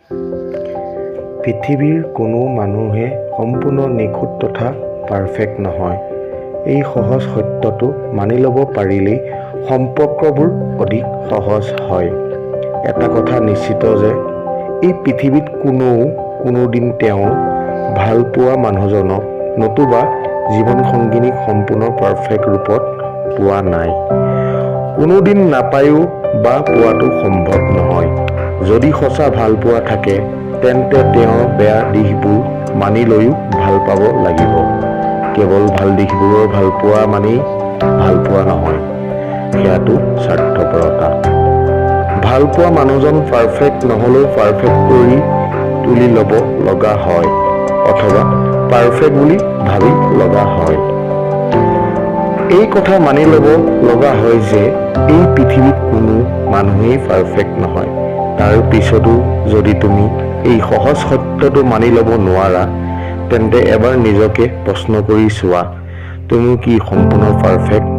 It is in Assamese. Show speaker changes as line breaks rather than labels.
পৃথিৱীৰ কোনো মানুহে সম্পূৰ্ণ নিখুঁত তথা পাৰফেক্ট নহয়। এই সহজ সত্যটো মানি ল'ব পাৰিলেই সম্পৰ্কবোৰ অধিক সহজ হয়। এটা কথা নিশ্চিত যে এই পৃথিৱীত কোনোদিন তেওঁ ভাল পোৱা মানুহজনক নতুবা জীৱনসংগিনীক সম্পূৰ্ণ পাৰফেক্ট ৰূপত পোৱা নাই। কোনোদিন নাপায়ো বা পোৱাটো সম্ভৱ নহয়। যদি সঁচা ভাল পোৱা থাকে তেন্তে তেওঁৰ বেয়া দিশবোৰ মানি লৈও ভাল পাব লাগিব। কেৱল ভাল দিশবোৰৰ ভাল পোৱা মানি ভাল পোৱা নহয়, সেয়াটো স্বাৰ্থপৰতা। ভাল পোৱা মানুহজন পাৰফেক্ট নহ'লেও পাৰফেক্ট কৰি তুলি ল'ব লগা হয় অথবা পাৰফেক্ট বুলি ভাবি লগা হয়। এই কথা মানি ল'ব লগা হয় যে এই পৃথিৱীত কোনো মানুহেই পাৰফেক্ট নহয়। তাৰ পিছতো যদি তুমি এই সহজ সত্যটো মানি ল'ব নোৱাৰা তেন্তে এবাৰ নিজকে প্ৰশ্ন কৰি চোৱা, তুমি কি সম্পূৰ্ণ পাৰফেক্ট?